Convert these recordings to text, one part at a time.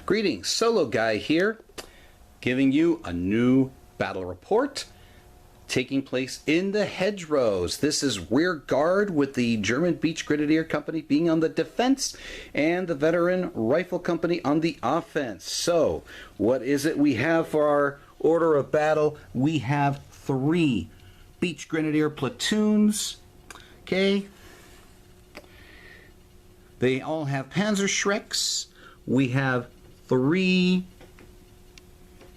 Greetings, Solo Guy here, giving you a new battle report taking place in the Hedgerows. This is rear guard with the German Beach Grenadier Company being on the defense and the Veteran Rifle Company on the offense. So, what is it we have for our order of battle? We have 3 Beach Grenadier platoons. Okay. They all have Panzerschrecks. We have 3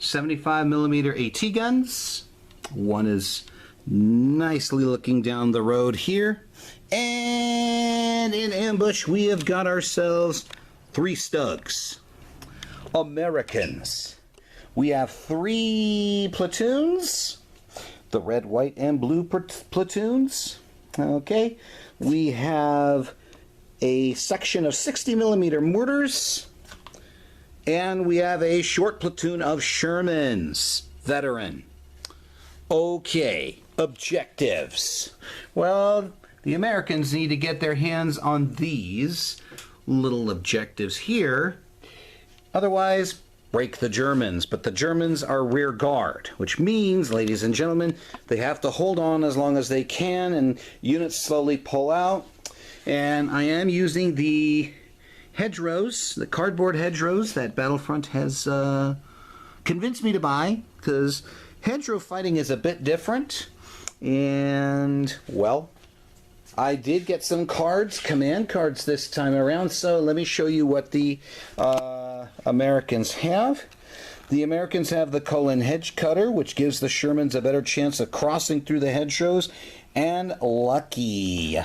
75mm AT guns. One is nicely looking down the road here. And in ambush, we have got ourselves 3 Stugs. Americans. We have 3 platoons. The red, white, and blue platoons. Okay. We have a section of 60mm mortars. And we have a short platoon of Shermans. Veteran. Okay, objectives. Well, the Americans need to get their hands on these little objectives here. Otherwise, break the Germans. But the Germans are rear guard, which means, ladies and gentlemen, they have to hold on as long as they can and units slowly pull out. And I am using the hedgerows, the cardboard hedgerows that Battlefront has convinced me to buy, because hedgerow fighting is a bit different. And, well, I did get some cards, command cards this time around, so let me show you what the Americans have. The Americans have the Cullen Hedge Cutter, which gives the Shermans a better chance of crossing through the hedgerows, and Lucky.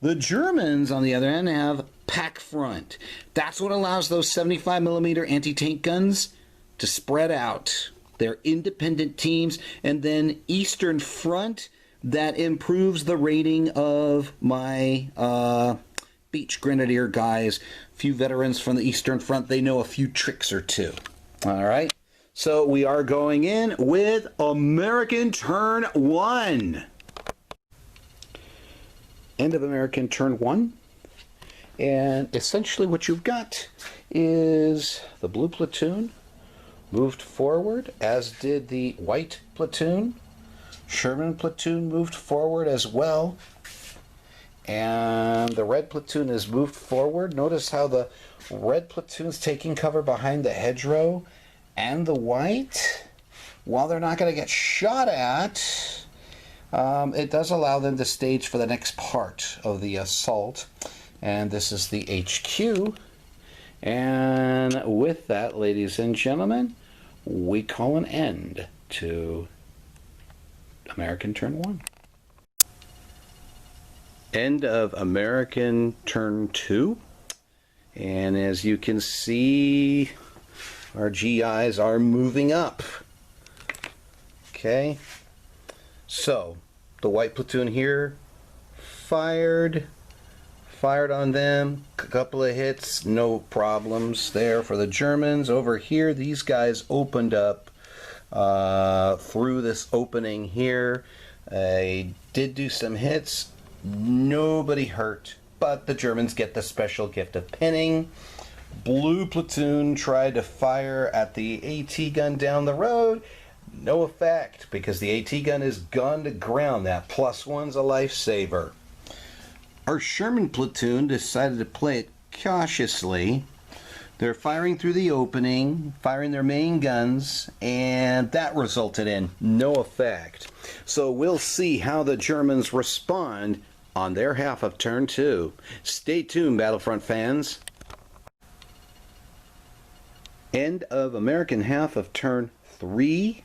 The Germans, on the other hand, have Pack Front. That's what allows those 75mm anti-tank guns to spread out. They're independent teams. And then Eastern Front, that improves the rating of my Beach Grenadier guys. A few veterans from the Eastern Front, they know a few tricks or two. All right. So we are going in with American Turn 1. End of American Turn 1. And essentially what you've got is the blue platoon moved forward, as did the white platoon. Sherman platoon moved forward as well. And the red platoon is moved forward. Notice how the red platoon's taking cover behind the hedgerow and the white. While they're not going to get shot at, it does allow them to stage for the next part of the assault. And this is the HQ. And with that, ladies and gentlemen, we call an end to American Turn 1. End of American Turn 2. And as you can see, our GIs are moving up. Okay. So, the white platoon here fired on them, a couple of hits, no problems there for the Germans. Over here, these guys opened up through this opening here. They did do some hits, nobody hurt, but the Germans get the special gift of pinning. Blue platoon tried to fire at the AT gun down the road. No effect, because the AT gun is gone to ground. That +1's a lifesaver. Our Sherman platoon decided to play it cautiously. They're firing through the opening, firing their main guns, and that resulted in no effect. So we'll see how the Germans respond on their half of Turn 2. Stay tuned, Battlefront fans. End of American half of Turn 3.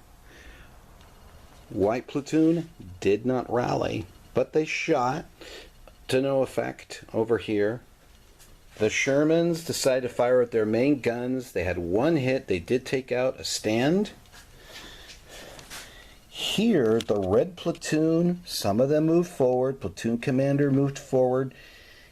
White platoon did not rally, but they shot. To no effect over here. The Shermans decided to fire at their main guns. They had 1 hit. They did take out a stand. Here, the red platoon, some of them moved forward. Platoon commander moved forward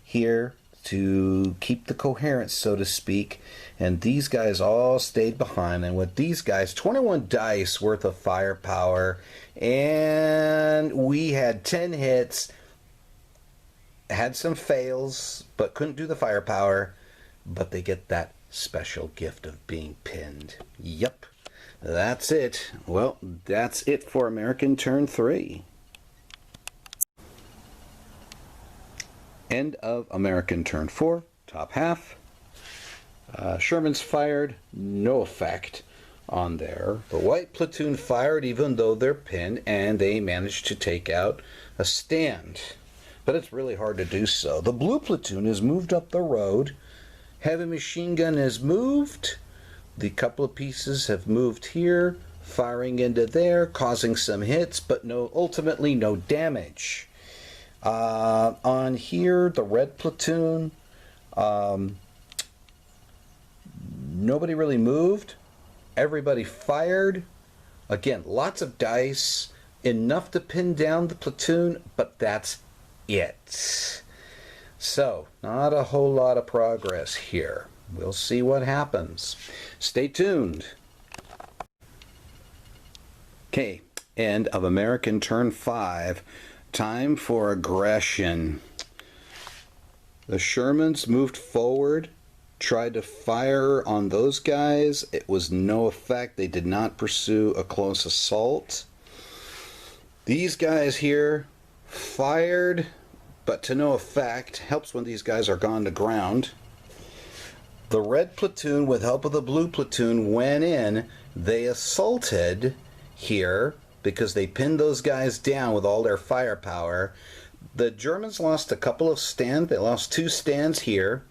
here to keep the coherence, so to speak. And these guys all stayed behind. And with these guys, 21 dice worth of firepower. And we had 10 hits. Had some fails, but couldn't do the firepower. But they get that special gift of being pinned. Yep, that's it. Well, that's it for American turn 3. End of American turn 4, top half. Sherman's fired, no effect on there. The white platoon fired even though they're pinned, and they managed to take out a stand. But it's really hard to do so. The blue platoon has moved up the road. Heavy machine gun has moved. The couple of pieces have moved here, firing into there, causing some hits, but ultimately no damage. On here, the red platoon, nobody really moved. Everybody fired. Again, lots of dice, enough to pin down the platoon, but that's it. So, not a whole lot of progress here. We'll see what happens. Stay tuned. Okay, end of American turn 5. Time for aggression. The Shermans moved forward, tried to fire on those guys. It was no effect. They did not pursue a close assault. These guys here fired, but to no effect. Helps when these guys are gone to ground. The red platoon, with help of the blue platoon, went in. They assaulted here because they pinned those guys down with all their firepower. The Germans lost a couple of stands. They lost 2 stands here.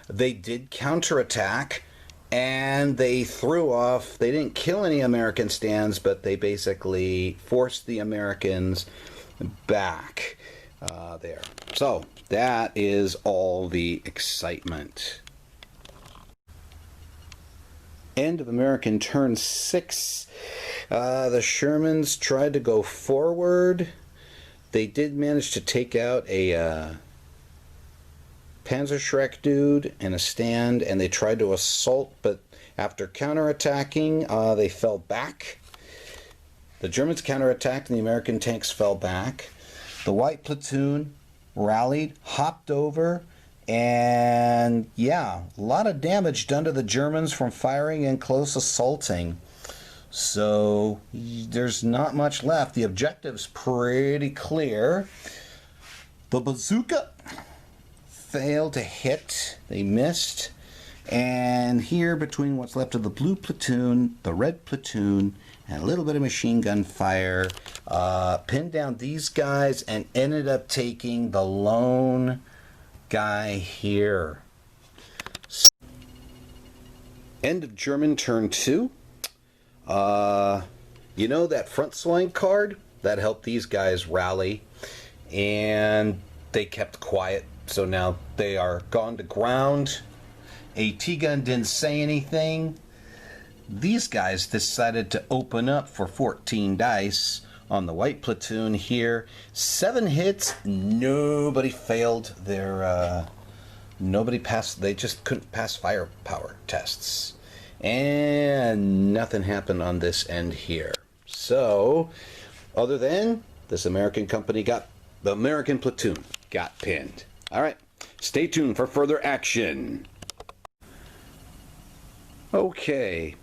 They did counterattack, and they threw off. They didn't kill any American stands, but they basically forced the Americans back there. So that is all the excitement. End of American turn 6. The Shermans tried to go forward. They did manage to take out a Panzerschreck dude and a stand, and they tried to assault, but after counterattacking, they fell back. The Germans counterattacked, and the American tanks fell back. The white platoon rallied, hopped over, and yeah, a lot of damage done to the Germans from firing and close assaulting. So there's not much left. The objective's pretty clear. The bazooka failed to hit. They missed. And here, between what's left of the blue platoon, the red platoon, and a little bit of machine gun fire, pinned down these guys and ended up taking the lone guy here. End of German turn 2. You know that front swing card? That helped these guys rally, and they kept quiet, so now they are gone to ground. AT gun didn't say anything. These guys decided to open up for 14 dice on the white platoon here. 7 hits, nobody failed their, nobody passed, they just couldn't pass firepower tests. And nothing happened on this end here. So, other than this American company the American platoon got pinned. Alright, stay tuned for further action. Okay,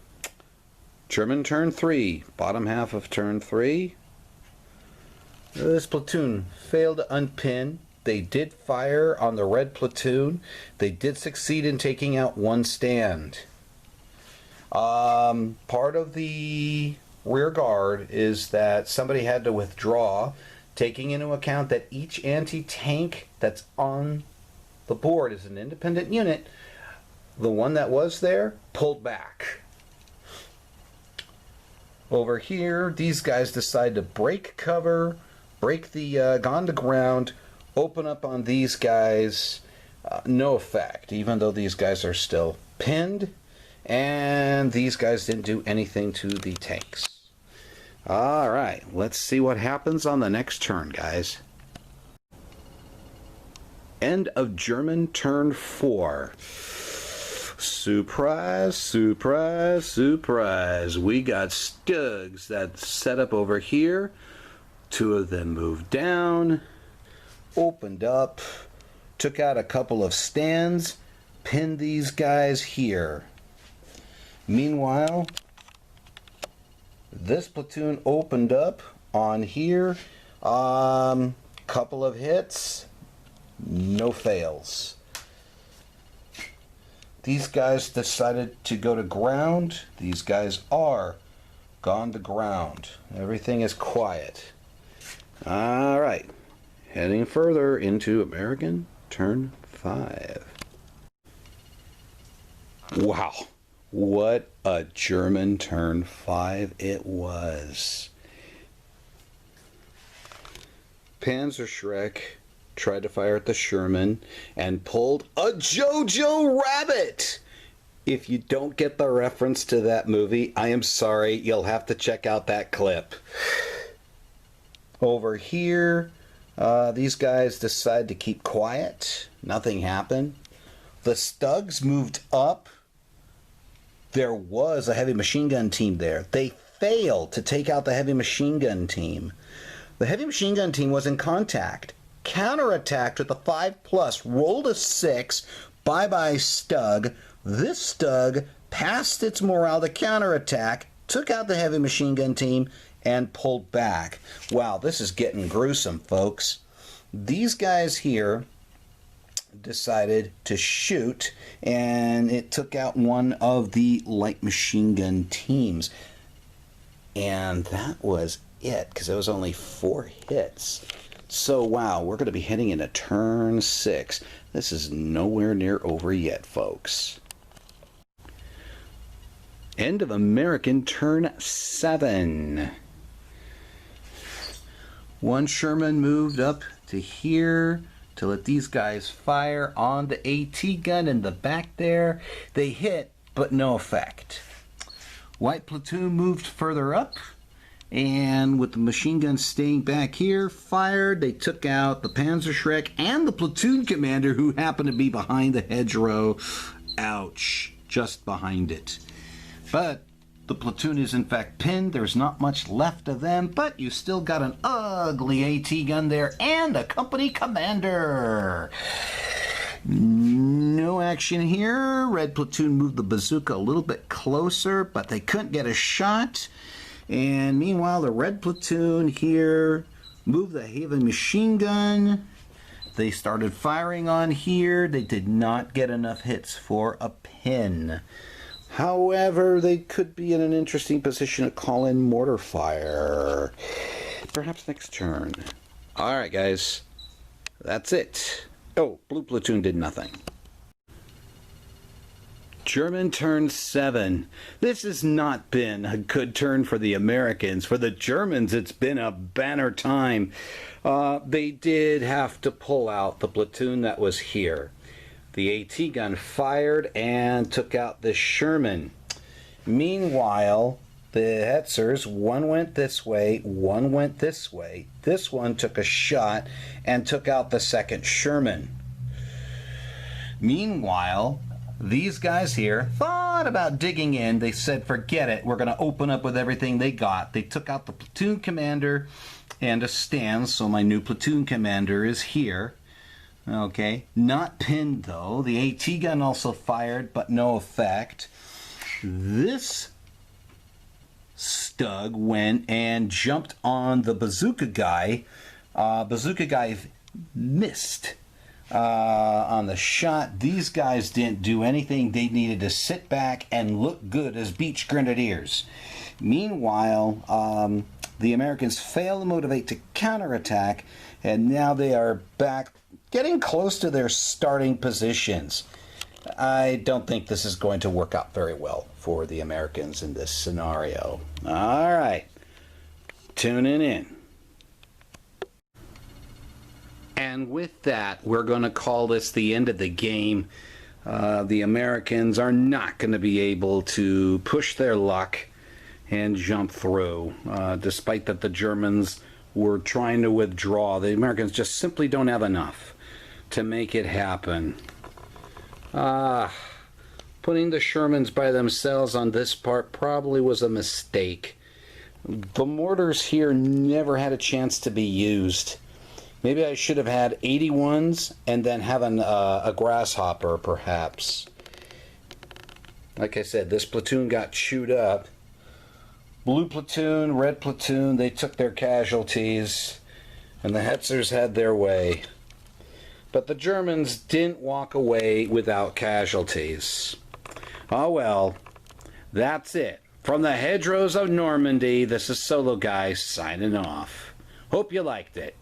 German turn 3, bottom half of turn 3. This platoon failed to unpin. They did fire on the red platoon. They did succeed in taking out 1 stand. Part of the rear guard is that somebody had to withdraw, taking into account that each anti-tank that's on the board is an independent unit. The one that was there pulled back. Over here, these guys decide to break cover, break the gone to ground, open up on these guys. No effect, even though these guys are still pinned. And these guys didn't do anything to the tanks. Alright, let's see what happens on the next turn, guys. End of German turn 4. Surprise, surprise, surprise. We got Stugs that set up over here. 2 of them moved down, opened up, took out a couple of stands, pin these guys here. Meanwhile, this platoon opened up on here. Couple of hits, no fails. These guys decided to go to ground. These guys are gone to ground. Everything is quiet. All right, heading further into American turn 5. Wow, what a German turn 5 it was. Panzerschreck tried to fire at the Sherman and pulled a Jojo Rabbit. If you don't get the reference to that movie, I am sorry, you'll have to check out that clip. Over here, these guys decide to keep quiet. Nothing happened. The Stugs moved up. There was a heavy machine gun team there. They failed to take out the heavy machine gun team. The heavy machine gun team was in contact, counterattacked with a 5+, rolled a 6, bye-bye Stug. This Stug passed its morale to counterattack, took out the heavy machine gun team, and pulled back. Wow, this is getting gruesome, folks. These guys here decided to shoot, and it took out one of the light machine gun teams. And that was it, because it was only 4 hits. So wow, we're going to be heading into turn 6. This is nowhere near over yet, folks. End of American turn 7. One Sherman moved up to here to let these guys fire on the AT gun in the back there. They hit, but no effect. White platoon moved further up, and with the machine gun staying back here, fired. They took out the Panzerschreck and the platoon commander, who happened to be behind the hedgerow. Ouch, just behind it. But the platoon is in fact pinned. There's not much left of them, but you still got an ugly AT gun there and a company commander. No action here. Red platoon moved the bazooka a little bit closer, but they couldn't get a shot. And meanwhile, the red platoon here moved the heavy machine gun. They started firing on here. They did not get enough hits for a pin. However, they could be in an interesting position to call in mortar fire. Perhaps next turn. All right, guys. That's it. Oh, blue platoon did nothing. German turn 7. This has not been a good turn for the Americans. For the Germans, it's been a banner time. They did have to pull out the platoon that was here. The AT gun fired and took out the Sherman. Meanwhile, the Hetzers, one went this way, one went this way. This one took a shot and took out the second Sherman. Meanwhile, these guys here thought about digging in. They said, forget it, we're going to open up with everything they got. They took out the platoon commander and a stand, so my new platoon commander is here. Okay, not pinned though. The AT gun also fired, but no effect. This Stug went and jumped on the bazooka guy. Bazooka guy missed on the shot. These guys didn't do anything. They needed to sit back and look good as Beach Grenadiers. Meanwhile, the Americans failed to motivate to counterattack, and now they are back getting close to their starting positions. I don't think this is going to work out very well for the Americans in this scenario. All right, tuning in. And with that, we're going to call this the end of the game. The Americans are not going to be able to push their luck and jump through, despite that the Germans were trying to withdraw. The Americans just simply don't have enough to make it happen. Putting the Shermans by themselves on this part probably was a mistake. The mortars here never had a chance to be used. Maybe I should have had 81s and then having a grasshopper, perhaps. Like I said, this platoon got chewed up. Blue platoon, red platoon, they took their casualties, and the Hetzers had their way. But the Germans didn't walk away without casualties. Oh well, that's it. From the Hedgerows of Normandy, this is Solo Guy signing off. Hope you liked it.